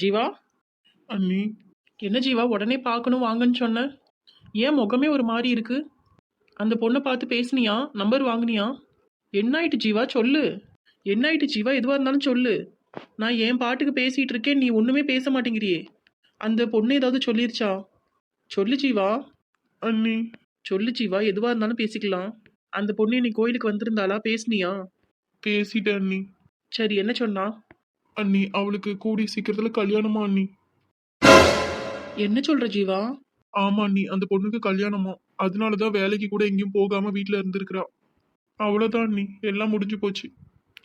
ஜீவா. அண்ணி. என்ன ஜீவா உடனே பார்க்கணும் வாங்கன்னு சொன்ன? ஏன் முகமே ஒரு மாதிரி இருக்கு? அந்த பொண்ணை பார்த்து பேசுனியா? நம்பர் வாங்குனியா? என்ன ஆயிட்டு ஜீவா சொல்லு. என்ன ஆயிட்டு ஜீவா? எதுவாக இருந்தாலும் சொல்லு. நான் என் பாட்டுக்கு பேசிட்டு இருக்கேன், நீ ஒன்றுமே பேச மாட்டேங்கிறியே. அந்த பொண்ணு ஏதாவது சொல்லிருச்சா? சொல்லு ஜீவா. அண்ணி. சொல்லு ஜீவா, எதுவாக இருந்தாலும் பேசிக்கலாம். அந்த பொண்ணு இன்னைக்கு கோயிலுக்கு வந்திருந்தாளா? பேசுனியா? பேசிட்டேன் அண்ணி. சரி, என்ன சொன்னா? அண்ணி, அவளுக்கு கூடி சீக்கிரத்துல கல்யாணமா அண்ணி? என்ன சொல்ற ஜீவா? ஆமா அண்ணி, அந்த பொண்ணுக்கு கல்யாணமா. அதனாலதான் வேலைக்கு கூட எங்கேயும் போகாம வீட்டுல இருந்திருக்கிறா. அவ்வளவுதான் அண்ணி, எல்லாம் முடிஞ்சு போச்சு.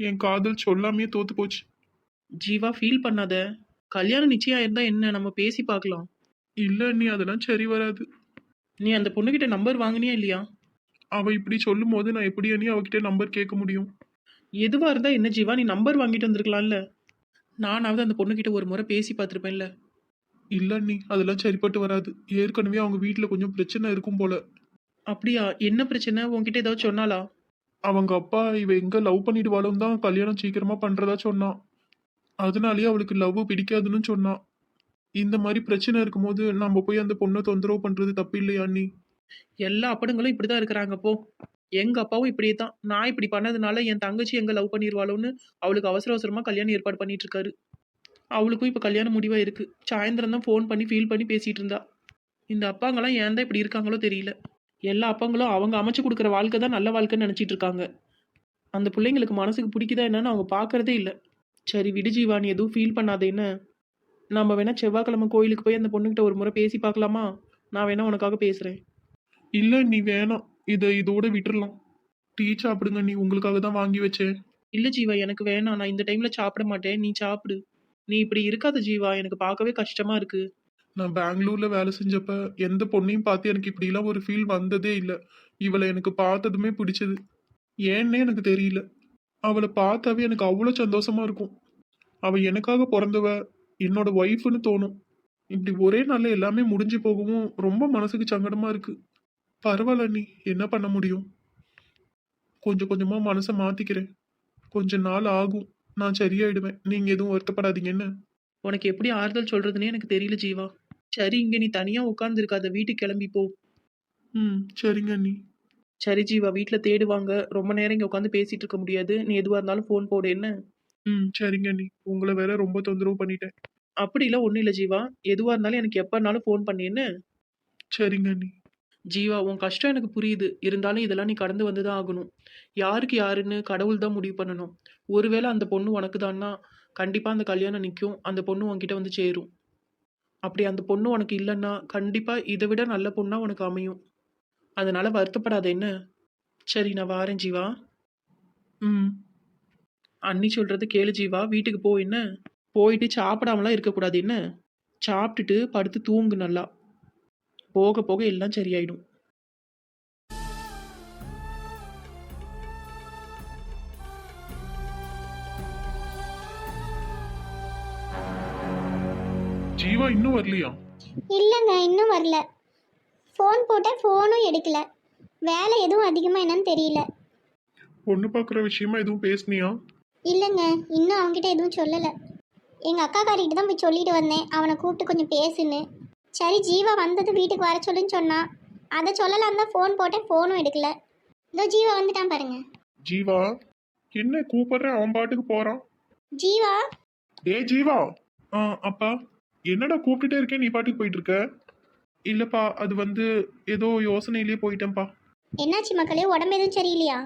என் காதல் சொல்லாமே தோத்து போச்சு. ஜீவா, ஃபீல் பண்ணாத. கல்யாணம் நிச்சயம் இருந்தா என்ன, நம்ம பேசி பார்க்கலாம். இல்ல அண்ணி, அதெல்லாம் சரி வராது. நீ அந்த பொண்ணுகிட்ட நம்பர் வாங்கினியா இல்லையா? அவ இப்படி சொல்லும் போது நான் எப்படி அண்ணி அவகிட்ட நம்பர் கேட்க முடியும்? எதுவா இருந்தா என்ன ஜீவா, நீ நம்பர் வாங்கிட்டு வந்திருக்கலாம்ல. நானாவது அந்த பொண்ணுகிட்ட ஒரு முறை பேசி பார்த்துருப்பேன்ல. இல்ல அண்ணி, அதெல்லாம் சரிப்பட்டு வராது. ஏற்கனவே அவங்க வீட்டுல கொஞ்சம் பிரச்சனை இருக்கும் போல. அப்படியா? என்ன பிரச்சனை? உன்கிட்ட ஏதாவது சொன்னாலா? அவங்க அப்பா இவ எங்க லவ் பண்ணிடுவாளும் தான் கல்யாணம் சீக்கிரமா பண்றதா சொன்னான். அதனாலயே அவளுக்கு லவ் பிடிக்காதுன்னு சொன்னான். இந்த மாதிரி பிரச்சனை இருக்கும்போது நம்ம போய் அந்த பொண்ணை தொந்தரவு பண்றது தப்பு இல்லையா அண்ணி? எல்லா அப்பனுங்களும் இப்படிதான் இருக்கிறாங்க போ. எங்க அப்பாவும் இப்படியே தான். நான் இப்படி பண்ணதுனால என் தங்கச்சி எங்க லவ் பண்ணிடுவாளோன்னு அவளுக்கு அவசர அவசரமா கல்யாணம் ஏற்பாடு பண்ணிட்டு இருக்காரு. அவளுக்கும் இப்ப கல்யாணம் முடிவா இருக்கு. சாயந்தரம் தான் ஃபோன் பண்ணி ஃபீல் பண்ணி பேசிட்டு இருந்தா. இந்த அப்பாங்கெல்லாம் ஏன் தான் இப்படி இருக்காங்களோ தெரியல. எல்லா அப்பாங்களும் அவங்க அமைச்சு கொடுக்குற வாழ்க்கை தான் நல்ல வாழ்க்கைன்னு நினைச்சிட்டு இருக்காங்க. அந்த பிள்ளைங்களுக்கு மனசுக்கு பிடிக்குதா என்னன்னு அவங்க பார்க்கறதே இல்லை. சரி விடு ஜீவா, நீ எதுவும் ஃபீல் பண்ணாத என்ன. நம்ம வேணா செவ்வாய்க்கிழமை கோயிலுக்கு போய் அந்த பொண்ணுகிட்ட ஒரு முறை பேசி பார்க்கலாமா? நான் வேணா உனக்காக பேசுறேன். இல்ல நீ வேணாம், இதோட விட்டுறலாம். டீ சாப்பிடுங்க, நீ உங்களுக்காக தான் வாங்கி வச்சேன். இல்ல ஜீவா, எனக்கு வேணாம். நான் இந்த டைம்ல சாப்பிட மாட்டேன், நீ சாப்பிடு. நீ இப்படி இருக்காத ஜீவா, எனக்கு பார்க்கவே கஷ்டமா இருக்கு. நான் பெங்களூர்ல வேலை செஞ்சப்ப எந்த பொண்ணையும் பார்த்து எனக்கு இப்படிலாம் ஒரு ஃபீல் வந்ததே இல்லை. இவளை எனக்கு பார்த்ததுமே பிடிச்சது. ஏன்னே எனக்கு தெரியல. அவளை பார்த்தாவே எனக்கு அவ்வளோ சந்தோஷமா இருக்கும். அவ எனக்காக பிறந்தவ, என்னோட ஒய்ஃப்னு தோணும். இப்படி ஒரே நாள்ல எல்லாமே முடிஞ்சு போகவும் ரொம்ப மனசுக்கு சங்கடமா இருக்கு. பரவாயில்ல நீ, என்ன பண்ண முடியும்? கொஞ்சம் கொஞ்சமா மனசை மாத்திக்கிறேன். கொஞ்ச நாள் ஆகும், நான் சரியாயிடுவேன். நீங்க எதுவும் வருத்தப்படாதீங்க என்ன? உனக்கு எப்படி ஆறுதல் சொல்றதுன்னே எனக்கு தெரியல ஜீவா. சரி, இங்க நீ தனியா உட்கார்ந்து இருக்காத, வீட்டுக்கு கிளம்பி போ. சரிங்க நீ. சரி ஜீவா, வீட்டுல தேடுவாங்க. ரொம்ப நேரம் இங்க உட்காந்து பேசிட்டு இருக்க முடியாது. நீ எதுவா இருந்தாலும் ஃபோன் போடு என்ன. சரிங்க நீ, உங்களை வேற ரொம்ப தொந்தரவு பண்ணிட்டேன். அப்படிலாம் ஒண்ணும் இல்ல ஜீவா. எதுவா இருந்தாலும் எனக்கு எப்பனாலும் ஃபோன் பண்ணு என்ன. சரிங்க நீ. ஜீவா, உன் கஷ்டம் எனக்கு புரியுது. இருந்தாலும் இதெல்லாம் நீ கடந்து வந்துதான் ஆகணும். யாருக்கு யாருன்னு கடவுள் தான் முடிவு பண்ணணும். ஒருவேளை அந்த பொண்ணு உனக்கு தான்னா கண்டிப்பா அந்த கல்யாணம் நிற்கும். அந்த பொண்ணு உன்கிட்ட வந்து சேரும். அப்படி அந்த பொண்ணு உனக்கு இல்லைன்னா கண்டிப்பா இதை விட நல்ல பொண்ணா உனக்கு அமையும். அதனால வருத்தப்படாத என்ன. சரி, நான் வாரேன் ஜீவா. ம். அண்ணி சொல்றது கேளு ஜீவா, வீட்டுக்கு போ என்ன. போயிட்டு சாப்பிடாமலாம் இருக்கக்கூடாது என்ன. சாப்பிட்டுட்டு படுத்து தூங்கு நல்லா. போக போக எல்லாம் சரியாயிடும். ஜீவா இன்னும் வரலையா? இல்லைங்க, இன்னும் வரல. ஃபோன் போட்டேன், ஃபோனும் எடுக்கல. வேலை எதுவும் அதிகமாக என்னன்னு தெரியல. பொண்ணு பார்க்குற விஷயமா எதுவும் பேசுனியா? இல்லைங்க, இன்னும் அவங்ககிட்ட எதுவும் சொல்லலை. எங்கள் அக்காக்காரிக்கிட்ட தான் போய் சொல்லிட்டு வந்தேன், அவனை கூப்பிட்டு கொஞ்சம் பேசுன்னு. சரி, ஜீவா வந்தது வீட்டுக்கு வர சொல்லுன்னு சொன்னான். அதை சொல்லலாம் தான் ஃபோன் போட்டேன், ஃபோனும் எடுக்கல. இதோ ஜீவா வந்துட்டான் பாருங்க. ஜீவா, என்ன கூப்பிடுறேன் அவன் பாட்டுக்கு போறான். ஜீவா. ஜீவா. அப்பா, என்னடா கூப்பிட்டுட்டே இருக்கேன், நீ பாட்டுக்கு போயிட்டு இருக்க? இல்லப்பா, அது வந்து ஏதோ யோசனையிலேயே போயிட்டேன்ப்பா. என்னாச்சு மக்களே, உடம்பு எதுவும் சரியில்லையா?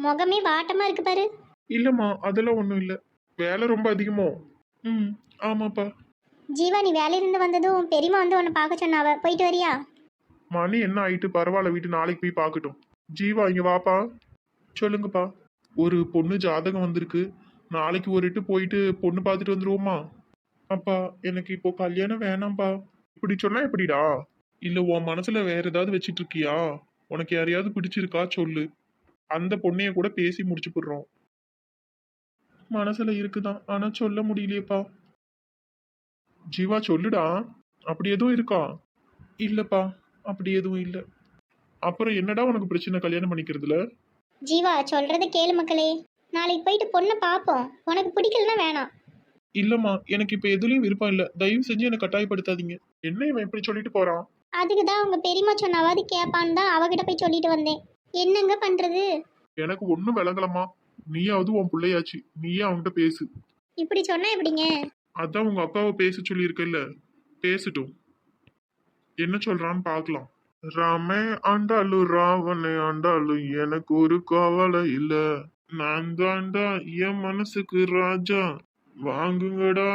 முகமே வாட்டமாக இருக்கு பாரு. இல்லம்மா, அதெல்லாம் ஒன்றும் இல்லை. வேலை ரொம்ப அதிகமோ? ஆமாப்பா. ஜீவா, நீ வேலையிலிருந்து வந்ததும் பெரியம்மா வந்து உன்னை பார்க்க சொன்னாவ, போயிட்டு வரியா? மணி என்ன ஆயிட்டு, பரவாயில்ல, வீட்டு நாளைக்கு போய் பார்க்கட்டும். ஜீவா இங்க வாப்பா. சொல்லுங்கப்பா. ஒரு பொண்ணு ஜாதகம் வந்திருக்கு. நாளைக்கு ஒரு இட்டு போயிட்டு பொண்ணு பார்த்துட்டு வந்துருவோமா? அப்பா, எனக்கு இப்போ கல்யாணம் வேணாம்ப்பா. இப்படி சொன்னா எப்படிடா? இல்ல உன் மனசுல வேற ஏதாவது வச்சிட்டு இருக்கியா? உனக்கு யாரையாவது பிடிச்சிருக்கா சொல்லு, அந்த பொண்ணைய கூட பேசி முடிச்சு போடுறோம். மனசுல இருக்குதான், ஆனா சொல்ல முடியலையேப்பா. ஜீவா சொல்லுடா, அப்படி எதுவும் இருக்கா? இல்லப்பா, அப்படி எதுவும் இல்லை. அப்புறம் என்னடா உனக்கு பிரச்சனை கல்யாணம் பண்ணிக்கிறதுல? ஜீவா சொல்றத கேளு மக்களே. நாளைக்கு போயிட்டு பொண்ணை பார்ப்போம். உனக்கு பிடிக்கலன்னா வேணாம். இல்லம்மா எனக்கு இப்ப எதுலயும் விருப்பம் இல்ல, தயவு செஞ்சு என்னை கட்டாயப்படுத்தாதீங்க. என்ன இவன் இப்படி சொல்லிட்டு போறான்? அதுக்கு தான் உங்க பெரியம்மா சொன்னாவது கேட்பான்னு தான் அவகிட்ட போய் சொல்லிட்டு வந்தேன். என்னங்க பண்றது? எனக்கு ஒண்ணும் விளங்கலம்மா. நீயாவது உன் பிள்ளையாச்சு, நீயே அவன்கிட்ட பேசு. இப்படி சொன்னா எப்படிங்க? அதான் உங்க அக்காவை பேச சொல்லியிருக்கல்ல, பேசட்டும். என்ன சொல்றான்னு பார்க்கலாம். ராமே ஆண்டாலும் ராவணே ஆண்டாலும் எனக்கு ஒரு கவலை இல்ல, நான் தாண்டா என் மனசுக்கு ராஜா, வாங்குங்கடா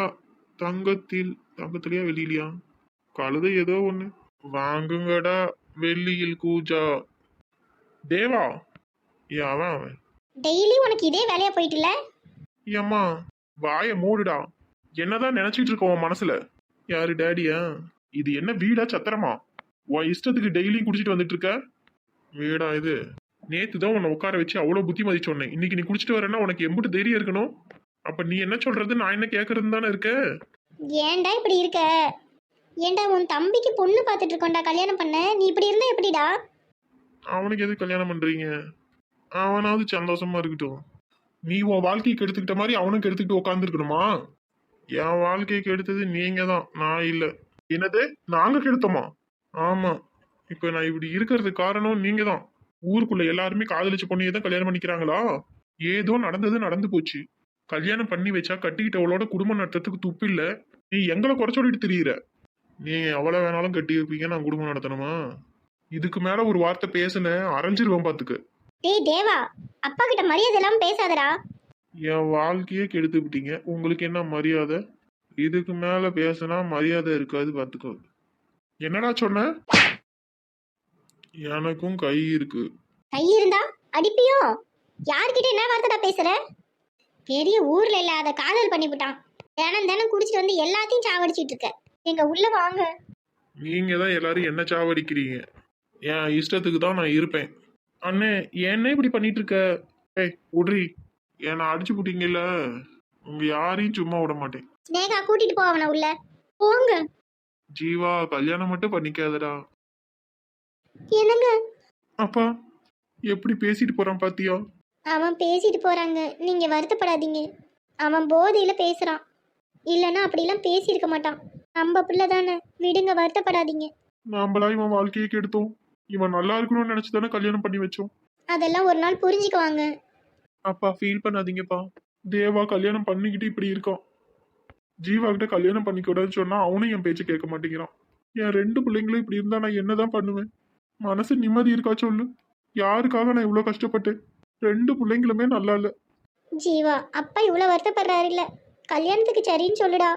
தங்கத்தில், தங்கத்திலயா வெளியிலயா, கழுதை ஏதோ ஒண்ணு, வாங்குங்கடா வெள்ளியில் கூஜா. தேவா, அவன் அவன் டெய்லி உனக்கு இதே வேலையா போயிட்டுல? ஏம்மா வாய மூடுடா. என்னதான் நினைச்சிட்டு இருக்க உன் மனசுல? யாரு டேடியா? இது என்ன வீடா சத்திரமா? உன் இஷ்டத்துக்கு டெய்லியும் குடிச்சிட்டு வந்துட்டு இருக்க வீடா இது? நேத்து தான் உன்னை உட்கார வச்சு அவ்வளவு புத்திமதி சொன்னேன், இன்னைக்கு நீ குடிச்சிட்டு வரேன்னா உனக்கு எம்பிட்டு தைரியம் இருக்கணும்? அப்ப நீ என்ன சொல்றது, நான் என்ன கேட்கறது தானே இருக்க? ஏன்டா இப்படி இருக்க? ஏன்டா உன் தம்பிக்கு பொண்ணு பார்த்துட்டு இருக்கோம்டா கல்யாணம் பண்ண, நீ இப்படி இருந்தா எப்படிடா? அவனுக்கு எது கல்யாணம் பண்றீங்க? அவனாவது சந்தோஷமா இருக்கட்டும். நீ உன் வாழ்க்கைக்கு எடுத்துக்கிட்ட மாதிரி அவனுக்கு எடுத்துக்கிட்டு உட்காந்துருக்கணுமா? என் வாழ்க்கைக்கு எடுத்தது நீங்க தான், நான் இல்ல. என்னது, நாங்க கெடுத்தோமா? ஆமா. இப்ப நான் இப்படி இருக்கிறதுக்கு காரணம் நீங்க தான். ஊருக்குள்ள எல்லாருமே காதலிச்ச பொண்ணையே தான் கல்யாணம் பண்ணிக்கிறாங்களா? ஏதோ நடந்தது நடந்து போச்சு. கல்யாணம் பண்ணி வச்சா கட்டிக்கிட்டவளோட குடும்பம் நடத்துறதுக்கு துப்பு இல்ல. நீ எங்களை குறை சொல்லிட்டு திரியிற. நீங்க எவ்வளவு வேணாலும் கட்டி வைப்பீங்க, நான் குடும்பம் நடத்தணுமா? இதுக்கு மேல ஒரு வார்த்தை பேசுன அரைஞ்சிருவேன் பாத்துக்க. டேய் தேவா, அப்பா கிட்ட மரியாதை இல்லாம பேசாதடா. என் வாழ்க்கையே கெடுத்து விட்டீங்க, உங்களுக்கு என்ன மரியாதை? இதுக்கு மேல பேசினா மரியாதை இருக்காது பாத்துக்கோ. என்னடா சொன்ன? எனக்கும் கை இருக்கு. கை இருந்தா அடிப்பியோ? யார்கிட்ட என்ன வார்த்தைடா பேசுற? பெரிய ஊர்ல இல்லாத காதல் பண்ணிவிட்டான். தினம் தினம் குடிச்சிட்டு வந்து எல்லாத்தையும் சாவடிச்சிட்டு இருக்க. எங்க உள்ள வாங்க. நீங்க தான் எல்லாரும் என்ன சாவடிக்கிறீங்க. என் இஷ்டத்துக்கு தான் நான் இருப்பேன். அண்ணே என்ன இப்படி பண்ணிட்டு இருக்க? ஏய் உட்ரி, என்னை அடிச்சு புட்டீங்கல்ல, உங்க யாரையும் சும்மா விட மாட்டேன். ஸ்னேகா கூட்டிட்டு போ அவனை உள்ள. போங்க. ஜீவா கல்யாணம் மட்டும் பண்ணிக்காதடா. என்னங்க? அப்பா எப்படி பேசிட்டு போறான் பாத்தியா? அவன் பேசிட்டு போறாங்க, நீங்க வருத்தப்படாதீங்க. அவன் போதையில பேசுறான், இல்லைன்னா அப்படிலாம் பேசியிருக்க மாட்டான். நம்ம பிள்ளை தானே, விடுங்க, வருத்தப்படாதீங்க. நாமளா இவன் வாழ்க்கையை கெடுத்தோம். இவன் நல்லா இருக்கணும்னு நினைச்சு தானே கல்யாணம் பண்ணி வச்சோம். அதெல்லாம் ஒரு நாள் புரிஞ்சுக்குவாங்க. அப்பா ஃபீல் பண்ணாதீங்கப்பா. தேவா கல்யாணம் பண்ணிக்கிட்டு இப்படி இருக்கான். ஜீவா கிட்ட கல்யாணம் பண்ணிக்கூடாதுன்னு சொன்னா அவனும் என் பேச்சு கேட்க மாட்டேங்கிறான். என் 2 பிள்ளைங்களும் இப்படி இருந்தா நான் என்னதான் பண்ணுவேன்? மனசு நிம்மதி இருக்கா சொல்லு? யாருக்காக நான் இவ்வளவு கஷ்டப்பட்டேன்? 2 பிள்ளைங்களுமே நல்லா இல்ல. ஜீவா, அப்பா இவ்வளவு வருத்தப்படுறாரு இல்ல, கல்யாணத்துக்கு சரின்னு சொல்லுடா.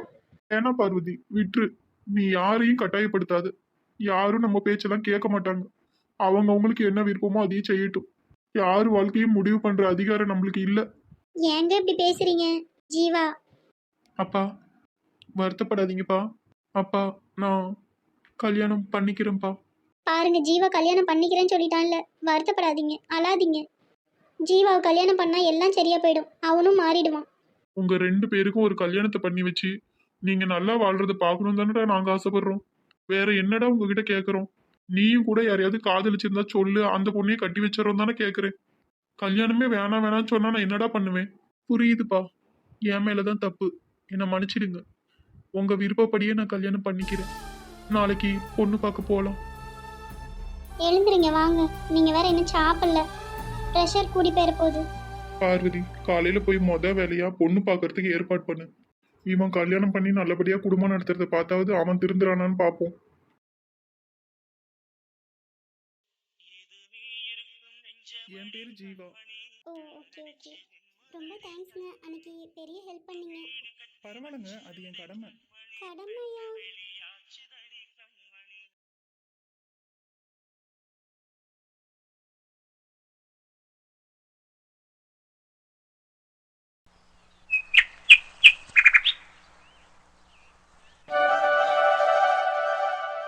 ஏன்னா பார்வதி விட்டுரு, நீ யாரையும் கட்டாயப்படுத்தாது. யாரும் நம்ம பேச்செல்லாம் கேட்க மாட்டாங்க. அவங்க அவங்களுக்கு என்ன விருப்பமோ அதையும் செய்யட்டும். யாரு வாழ்க்கையும் முடிவு பண்ற அதிகாரம் நம்மளுக்கு இல்ல. ஏங்க இப்படி பேசுறீங்க? ஜீவா, அப்பா வருத்தப்படாதீங்கப்பா. அப்பா நான் கல்யாணம் பண்ணிக்கிறேன்ப்பா. பாருங்க, ஜீவா கல்யாணம் பண்ணிக்கிறேன்னு சொல்லிட்டான்ல, வருத்தப்படாதீங்க, அழாதீங்க. ஜீவாவை கல்யாணம் பண்ணா எல்லாம் சரியா போயிடும், அவனும் மாறிடுவான். உங்க 2 பேருக்கும் ஒரு கல்யாணத்தை பண்ணி வச்சு நீங்க நல்லா வாழ்றத பார்க்கணும் தானடா நாங்க ஆசைப்படுறோம். வேற என்னடா உங்ககிட்ட கேட்கறோம்? நீயும் கூட யாரையாவது காதலிச்சிருந்தா சொல்லு, அந்த பொண்ணையே கட்டி வச்சிடறோம் தானே கேட்கறேன். கல்யாணமே வேணாம் வேணாம்னு சொன்னா நான் என்னடா பண்ணுவேன்? புரியுதுப்பா, என் மேலதான் தப்பு, என்னை மன்னிச்சிடுங்க. உங்க விருப்பப்படியே நான் கல்யாணம் பண்ணிக்கிறேன். நாளைக்கு பொண்ணு பார்க்க போகலாம். எழுந்துருங்க, வாங்க. நீங்க வேற இன்னும் சாப்பிடல, ப்ரெஷர் கூடி போயிட போகுது. பார்வதி காலையில போய் வேலையா பொண்ணு பார்க்கறதுக்கு ஏற்பாடு பண்ணு. இவன் கல்யாணம் பண்ணி நல்லபடியா குடும்பம் நடத்துறத பார்த்தாவது அவன் திருந்துறானான்னு பார்ப்போம். என் பேரு ஜீவா. ஓ, ஓகே ஓகே. ரொம்ப தேங்க்ஸ்ங்க, அன்னைக்கு பெரிய ஹெல்ப் பண்ணீங்க. பரவாயில்லைங்க, அது என் கடமை. கடமையா?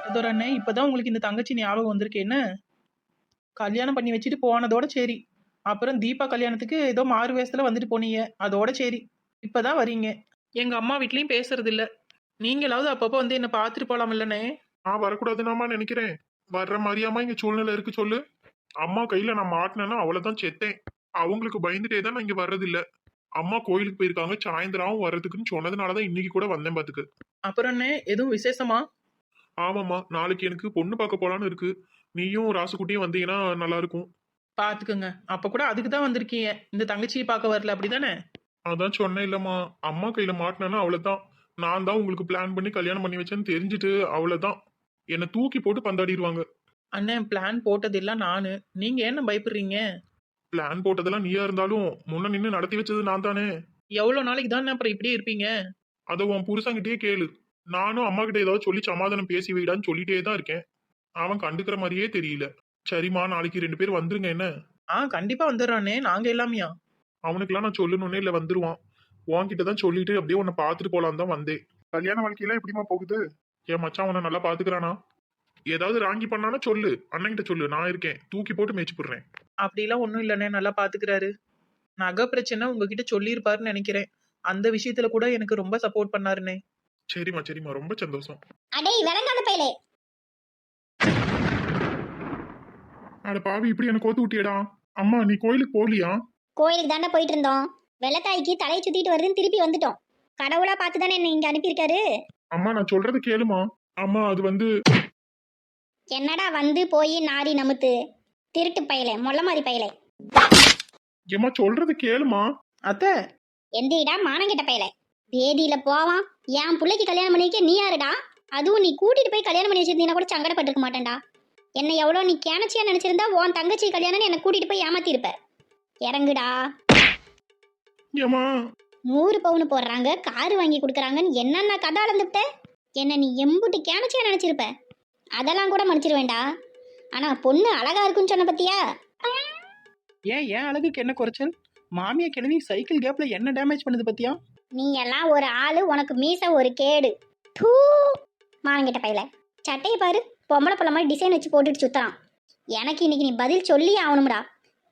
அதோட அண்ணே, இப்பதான் உங்களுக்கு இந்த தங்கச்சி ஞாபகம் வந்திருக்கு என்ன? கல்யாணம் பண்ணி வச்சுட்டு போனதோட சரி. அப்புறம் தீபா கல்யாணத்துக்கு ஏதோ மாறு வேஷத்துல வந்துட்டு போனீங்க, அதோட சரி. இப்பதான் வரீங்க. எங்க அம்மா வீட்லயும் பேசுறது இல்ல. நீங்களாவது அப்பப்போ வந்து என்ன பார்த்துட்டு போலாம் இல்லனே? நான் வரக்கூடாதுன்னாமா நினைக்கிறேன். வர்ற மாதிரியாமா இங்க சூழ்நிலை இருக்கு சொல்லு. அம்மா கையில நான் மாட்டினேன்னா அவ்வளவுதான் செத்தேன். அவங்களுக்கு பயந்துட்டே தான் நான் இங்க வர்றதில்ல. அம்மா கோயிலுக்கு போயிருக்காங்க, சாயந்தரம் வர்றதுக்குன்னு சொன்னதுனாலதான் இன்னைக்கு கூட வந்தேன் பாத்துக்க. அப்புறம் அண்ணே எதுவும் விசேஷமா? ஆமாம்மா, நாளைக்கு எனக்கு பொண்ணு பார்க்க போலான்னு இருக்கு. நீயும் ராசுக்குட்டியும் வந்தீங்கன்னா நல்லா இருக்கும். பாத்துக்கோங்க. அப்ப கூட அதுக்கு தான் வந்திருக்கீங்க. இந்த தங்கச்சியை பார்க்க வரல அப்படிதானே? அதான் சொன்னேன் இல்லம்மா, அம்மா கையில மாட்டினா அவ்வளவுதான். நான் தான் உங்களுக்கு பிளான் பண்ணி கல்யாணம் பண்ணி வச்சேன்னு தெரிஞ்சுட்டு அவ்வளவுதான். என்னை தூக்கி போட்டு பந்தாடிடுவாங்க. அண்ணே பிளான் போட்டதெல்லாம் நானு. நீங்க என்ன பயப்படுறீங்க? பிளான் போட்டதெல்லாம் நீயா இருந்தாலும் முன்ன நின்று நடத்தி வச்சது நான் தானே. எவ்வளவு நாளைக்கு தான் அப்புறம் இப்படியே இருப்பீங்க? அதை உன் புருஷன்கிட்டயே கேளு. நானும் அம்மா கிட்ட ஏதாவது சொல்லி சமாதானம் பேசி வைடான்னு சொல்லிட்டே தான் இருக்கேன். அவன் கண்டுக்கிற மாதிரியே தெரியல. சரிம்மா, நாளைக்கு 2 பேர் வந்துருங்க என்ன. கண்டிப்பா வந்துடுறானே. நாங்க எல்லாமையா? அவனுக்குலாம் நான் சொல்லணும்னே இல்ல, வந்துருவான். உன்கிட்ட தான் சொல்லிட்டு அப்படியே உன்னை பார்த்துட்டு போலான்னு தான் வந்தேன். கல்யாண வாழ்க்கையெல்லாம் எப்படிமா போகுது? என் மச்சான் உன்னை நல்லா பாத்துக்கிறானா? ஏதாவது ராங்கி பண்ணானா சொல்லு, அண்ணன்கிட்ட சொல்லு, நான் இருக்கேன். தூக்கி போட்டு மேய்ச்சி போடுறேன். அப்படிலாம் ஒண்ணும் இல்லண்ணே. நல்லா பாத்துக்கிறாரு. நகை பிரச்சனை உங்ககிட்ட சொல்லியிருப்பாருன்னு நினைக்கிறேன். அந்த விஷயத்துல கூட எனக்கு ரொம்ப சப்போர்ட் பண்ணாருண்ணே. சரிம்மா சரிம்மா, ரொம்ப சந்தோஷம். அடே விளங்காத பையலே. அட பாவி, இப்படி எனக்கு கோத்து விட்டியடா. அம்மா, நீ கோயிலுக்கு போகலியா? கோயிலுக்கு தாண்டா போயிட்டு இருந்தோம். வெள்ளத்தாய்க்கு தலையை சுத்திட்டு வருதுன்னு திருப்பி வந்துட்டோம். கடவுளா பார்த்து தானே என்ன இங்க அனுப்பியிருக்காரு. அம்மா, நான் சொல்றது கேளுமா. அம்மா, அது வந்து என்னடா வந்து போய் நாரி நமுத்து திருட்டு பயலே, மொள்ள மாதிரி பயலே. ஏம்மா, சொல்றது கேளுமா. அத்தை, எந்திரிடா மானங்கிட்ட பயலே. வேதியில போவான். என் பிள்ளைக்கு கல்யாணம் பண்ணிக்க நீ யாருடா? அதுவும் நீ கூட்டிட்டு போய் கல்யாணம் பண்ணி வச்சிருந்தீங்கன்னா கூட சங்கடப்பட்டிருக்க மாட்டேன்டா. என்ன எவ்வளோ நீ கேனச்சியா நினைச்சிருந்தா உன் தங்கச்சி கல்யாணம்னு என்னை கூட்டிட்டு போய் ஏமாத்திருப்ப. இறங்குடா. ஏம்மா, 100 பவுன் போடுறாங்க, காரு வாங்கி கொடுக்குறாங்கன்னு என்னென்ன கதை அளந்துட்ட. என்ன நீ எம்புட்டு கேனச்சியா நினைச்சிருப்ப. அதெல்லாம் கூட மன்னிச்சிருவேண்டா. ஆனா பொண்ணு அழகா இருக்குன்னு சொன்ன பத்தியா? ஏன் அழகுக்கு என்ன குறைச்சல்? மாமியா கிளவி சைக்கிள் கேப்ல என்ன டேமேஜ் பண்ணுது பத்தியா? நீ எல்லாம் ஒரு ஆளு, உனக்கு மீச ஒரு கேடு. தூ மானங்கிட்ட பையல. சட்டையை பாரு, பொம்பளை பிள்ளை மாதிரி டிசைன் வச்சு போட்டுட்டு சுத்தறான். எனக்கு இன்னைக்கு நீ பதில் சொல்லி ஆகணும்டா.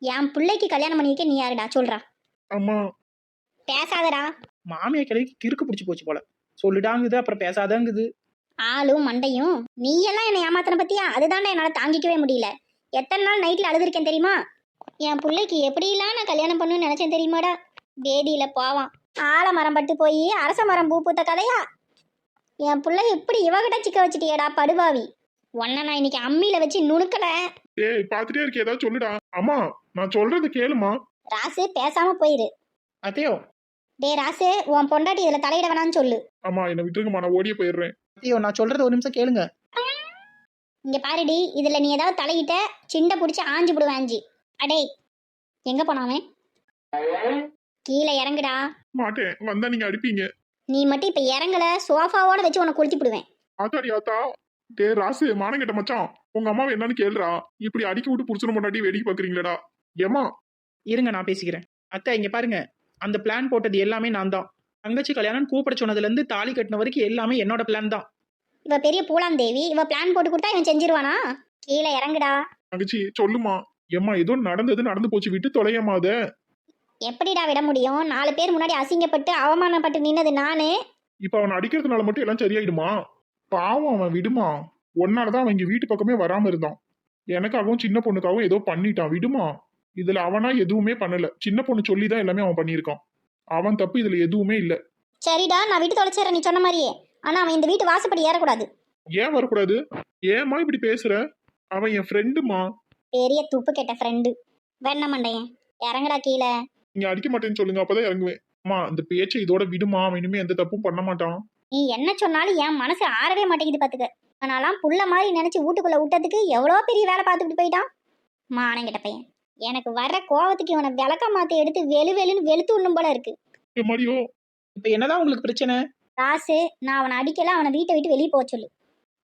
என் பிள்ளைக்கு கல்யாணம் பண்ணி வைக்க நீ யாருடா சொல்றா? அம்மா, பேசாதடா. மாமியா கிளவிக்கு கிறுக்கு பிடிச்சி போச்சு போல. சொல்லிடாங்குது, அப்புறம் பேசாதாங்குது. ஆளும் மண்டையும். நீ எல்லாம் என்னை ஏமாத்தின பத்தியா? அதுதான்டா என்னால தாங்கிக்கவே முடியல. எத்தனை நாள் நைட்ல அழுதுருக்கேன் தெரியுமா? என் பிள்ளைக்கு எப்படிலாம் நான் கல்யாணம் பண்ணுன்னு நினைச்சேன் தெரியுமாடா? வேதியில போவான். ஆலமரம் பட்டு போய் அரச மரம் பூ பூத்த கதையா? என் பிள்ளை இப்படி இவகிட்ட சிக்க வச்சுட்டியடா படுபாவி. உன்னை நான் இன்னைக்கு அம்மியில வச்சு நுணுக்கல. ஏய், பாத்துட்டே இருக்க, ஏதாவது சொல்லுடா. அம்மா, நான் சொல்றது கேளுமா. ராசு பேசாம போயிரு. அத்தையோ டே ராசு, உன் பொண்டாட்டி இதுல தலையிட வேணான்னு சொல்லு. அம்மா, என்னை விட்டுருங்கம்மா, நான் ஓடியே போயிடுறேன். அத்தையோ, நான் சொல்றது ஒரு நிமிஷம் கேளுங்க. இங்க பாருடி, இதுல நீ ஏதாவது தலையிட்ட சிண்டை பிடிச்சி ஆஞ்சு விடுவேன் ஆஞ்சி. அடே எங்க போனாவன்? கீழே இறங்குடா. மாட்டேன், வந்தா நீங்க அடிப்பீங்க. நீ மட்டும் இப்ப இறங்கல, சோஃபாவோட வச்சு உன்னை கொளுத்தி விடுவேன். ஆத்தாடி ஆத்தா. டே ராசு, மானம் கெட்ட மச்சான், உங்க அம்மாவை என்னன்னு கேளுடா. இப்படி அடிக்க விட்டு புடிச்சிட முன்னாடி வேடிக்கை பாக்குறீங்களடா. ஏமா, இருங்க, நான் பேசிக்கிறேன். அத்தை, இங்க பாருங்க. அந்த பிளான் போட்டது எல்லாமே நான் தான். தங்கச்சி கல்யாணம் கூப்பிட சொன்னதுல இருந்து தாலி கட்டின வரைக்கும் எல்லாமே என்னோட பிளான் தான். இவ பெரிய பூலாந்தேவி, இவ பிளான் போட்டு கொடுத்தா இவன் செஞ்சிருவானா? கீழே இறங்குடா. தங்கச்சி சொல்லுமா. ஏம்மா, ஏதோ நடந்தது நடந்து போச்சு, விட்டு தொலையம்மா அத. எப்படிடா விட முடியும்? 4 பேர் முன்னாடி அசிங்கப்பட்டு அவமானப்பட்டு நின்னது நானு. இப்ப அவனை அடிக்கிறதுனால மட்டும் எல்லாம் சரியாயிடுமா? பாவம், அவன் விடுமா. ஒன்னாலதான் அவன் இங்க வீட்டு பக்கமே வராம இருந்தான். எனக்காகவும் சின்ன பொண்ணுக்காகவும் ஏதோ பண்ணிட்டான், விடுமா. இதுல அவனா எதுவுமே பண்ணல. சின்ன பொண்ணு சொல்லிதான் எல்லாமே அவன் பண்ணியிருக்கான். அவன் தப்பு இதுல எதுவுமே இல்ல. சரிடா, நான் விட்டு தொலைச்சிடறேன் நீ சொன்ன மாதிரியே. ஆனா அவன் இந்த வீட்டு வாசப்படி ஏறக்கூடாது. ஏன் வரக்கூடாது? ஏம்மா இப்படி பேசுற? அவன் என் ஃப்ரெண்டுமா. பெரிய துப்பு கெட்ட ஃப்ரெண்டு. வெண்ண மண்டையன், இறங்குடா கீழே. நீங்க அடிக்க மாட்டேன்னு சொல்லுங்க, அப்பதான் இறங்குவேன். அம்மா, அந்த பேச்சை இதோட விடுமா. அவன் இனிமே எந்த தப்பும் பண்ண மாட்டான். நீ என்ன சொன்னாலும் என் மனசு ஆறவே மாட்டேங்குது பாத்துக்க. ஆனாலாம் புள்ள மாதிரி நினைச்சு வீட்டுக்குள்ள விட்டதுக்கு எவ்வளோ பெரிய வேலை பார்த்துக்கிட்டு போயிட்டான். மானங்கிட்ட பையன். எனக்கு வர்ற கோவத்துக்கு இவனை விளக்க மாத்தி எடுத்து வெளுன்னு வெளுத்து உண்ணும் போல இருக்கு. மரியோ, இப்ப என்னதான் உங்களுக்கு பிரச்சனை? ராசு, நான் அவனை அடிக்கல, அவனை வீட்டை விட்டு வெளியே போக சொல்லு.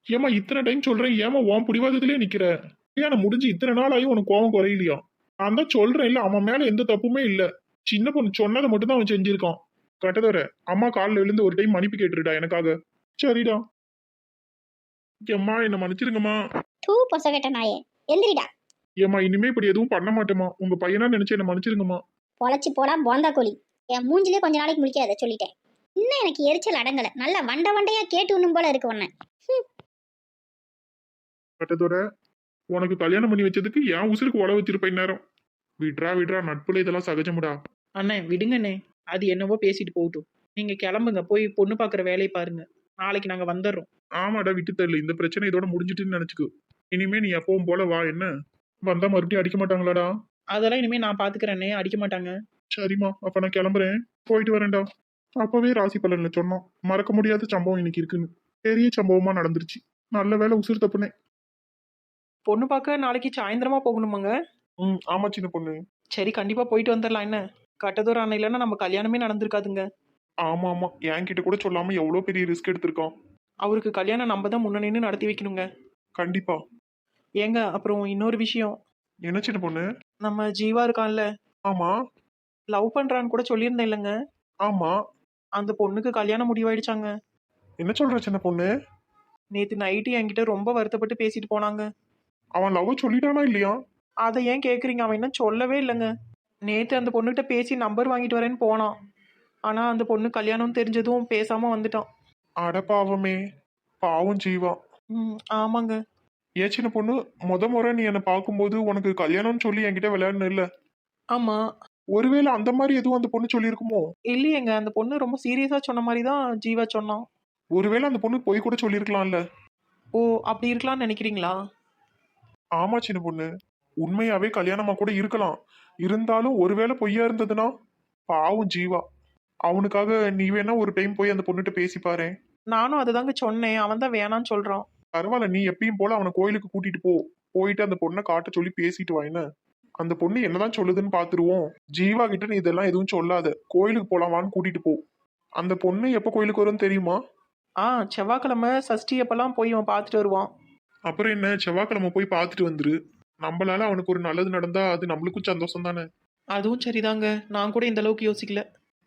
ஏமா இத்தனை டைம் சொல்றேன், ஏமா உன் பிடிவாதத்திலே நிக்கிற? கல்யாணம் முடிஞ்சு இத்தனை நாள் ஆகி உனக்கு கோவம் குறையிலையா? நான் தான் சொல்றேன் இல்ல, அவன் மேல எந்த தப்புமே இல்ல. சின்ன பொண்ணு சொன்னதை மட்டும் தான் அவன் செஞ்சிருக்கான். கட்டதோர அம்மா காலில் விழுந்து ஒரு டைம் மன்னிப்பு கேட்டுருடா எனக்காக. சரிடா. ஏம்மா, என்ன மன்னிச்சிருங்கம்மா. தூ பொசகட்ட நாயே, எந்திரிடா. ஏம்மா, இனிமே இப்படி எதுவும் பண்ண மாட்டேமா. உங்க பையனா நினைச்சு என்ன மன்னிச்சிருங்கம்மா. பொழைச்சி போடா போந்தா கோழி. என் மூஞ்சிலே கொஞ்ச நாளைக்கு முடிக்காத சொல்லிட்டேன். இன்னும் எனக்கு எரிச்சல் அடங்கல. நல்லா வண்டையா கேட்டு உண்ணும் போல இருக்கு உன்னை. கட்டதோர, உனக்கு கல்யாணம் பண்ணி வச்சதுக்கு என் உசுருக்கு உழவு வச்சிருப்பேன் நேரம். விட்ரா விட்ரா, நட்புல இதெல்லாம் சகஜமுடா. அண்ணே விடுங்கண்ணே. அது என்னவோ பேசிட்டு போகட்டும். நீங்க கிளம்புங்க, போய் பொண்ணு பார்க்குற வேலையை பாருங்க. நாளைக்கு நாங்க வந்துடுறோம். ஆமாடா விட்டு தரல, இந்த பிரச்சனை இதோட முடிஞ்சிட்டுன்னு நினைச்சுக்கோ. இனிமே நீ எப்பவும் போல வா. என்ன வந்தா மறுபடியும் அடிக்க மாட்டாங்களாடா? அதெல்லாம் இனிமே நான் பார்த்துக்கிறேனே, அடிக்க மாட்டாங்க. சரிம்மா, அப்ப நான் கிளம்புறேன். போயிட்டு வரேன்டா. அப்பவே ராசி பலன்ல சொன்னோம், மறக்க முடியாத சம்பவம் இன்னைக்கு இருக்குன்னு. பெரிய சம்பவமா நடந்துருச்சு. நல்ல வேலை உசுறு தப்புனேன். பொண்ணு பார்க்க நாளைக்கு சாயந்தரமா போகணுமாங்க? ஆமா சின்ன பொண்ணு. சரி, கண்டிப்பா போயிட்டு வந்துடலாம். என்ன கட்டதூரம் அண்ணன் இல்லைன்னா நம்ம கல்யாணமே நடந்திருக்காதுங்க. ஆமா ஆமா, என்கிட்ட கூட சொல்லாம எவ்வளவு பெரிய ரிஸ்க் எடுத்திருக்கான். அவருக்கு கல்யாணம் நம்ம தான் முன்ன நின்னு நடத்தி வைக்கணுங்க. கண்டிப்பா. ஏங்க, அப்புறம் இன்னொரு விஷயம். என்ன சின்ன பொண்ணு? நம்ம ஜீவா இருக்கான்ல, ஆமா லவ் பண்றான்னு கூட சொல்லியிருந்தேன் இல்லைங்க. ஆமா. அந்த பொண்ணுக்கு கல்யாணம் முடிவாயிடுச்சாங்க. என்ன சொல்ற சின்ன பொண்ணு? நேத்து நைட்டு என்கிட்ட ரொம்ப வருத்தப்பட்டு பேசிட்டு போனாங்க. அவன் லவ் சொல்லிட்டானா இல்லையா? அதை ஏன் கேக்குறீங்க? அவன் இன்னும் சொல்லவே இல்லைங்க. நேத்து அந்த பொண்ணுகிட்ட பேசி நம்பர் வாங்கிட்டு வரேன்னு போனான். ஆனா அந்த பொண்ணு கல்யாணம் தெரிஞ்சதும் பேசாம வந்துட்டான். அட பாவமே, பாவம் ஜீவா. ஆமாங்க. ஏன் சின்ன பொண்ணு, முறை நீ என்னை பார்க்கும்போது உனக்கு கல்யாணம்னு சொல்லி என்கிட்ட விளையாடணும் இல்ல? ஆமா. ஒருவேளை அந்த மாதிரி எதுவும் அந்த பொண்ணு சொல்லியிருக்குமோ? இல்லையேங்க, அந்த பொண்ணு ரொம்ப சீரியஸா சொன்ன மாதிரி தான் ஜீவா சொன்னான். ஒருவேளை அந்த பொண்ணு போய் கூட சொல்லியிருக்கலாம்ல? ஓ, அப்படி இருக்கலாம்னு நினைக்கிறீங்களா? ஆமா சின்ன பொண்ணு, உண்மையாவே கல்யாணமா கூட இருக்கலாம். இருந்தாலும் ஒருவேளை பொய்யா இருந்ததுன்னா பாவம் ஜீவா. அவனுக்காக நீ வேணா ஒரு டைம் போய் அந்த பொண்ணுகிட்ட பேசி பாரேன். நானும் அதை தாங்க சொன்னேன். அவன் தான் வேணான்னு சொல்றான். பரவாயில்ல, நீ எப்பயும் போல அவனை கோயிலுக்கு கூட்டிட்டு போ. போயிட்டு அந்த பொண்ணை காட்ட சொல்லி பேசிட்டு வா. என்ன அந்த பொண்ணு என்னதான் சொல்லுதுன்னு பாத்துருவோம். ஜீவா கிட்ட நீ இதெல்லாம் எதுவும் சொல்லாத. கோயிலுக்கு போலாமான்னு கூட்டிட்டு போ. அந்த பொண்ணு எப்ப கோயிலுக்கு வரும்னு தெரியுமா? செவ்வாய்க்கிழமை சஷ்டி அப்பெல்லாம் போய் அவன் பார்த்துட்டு வருவான். அப்புறம் என்ன, செவ்வாய்க்கிழமை போய் பார்த்துட்டு வந்துரு. நம்மளால அவனுக்கு ஒரு நல்லது நடந்தா அது நம்மளுக்கும் சந்தோஷம் தானே. அதுவும் சரிதாங்க. நான் கூட இந்த அளவுக்கு யோசிக்கல.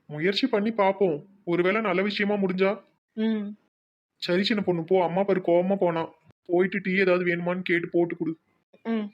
முயற்சி பண்ணி பார்ப்போம். ஒருவேளை நல்ல விஷயமா முடிஞ்சா. ம். சரி சின்ன பொண்ணு, போ. அம்மா பாரு கோவமா போனா. போயிட்டு டீ ஏதாவது வேணுமான்னு கேட்டு போட்டு கொடு. ம்.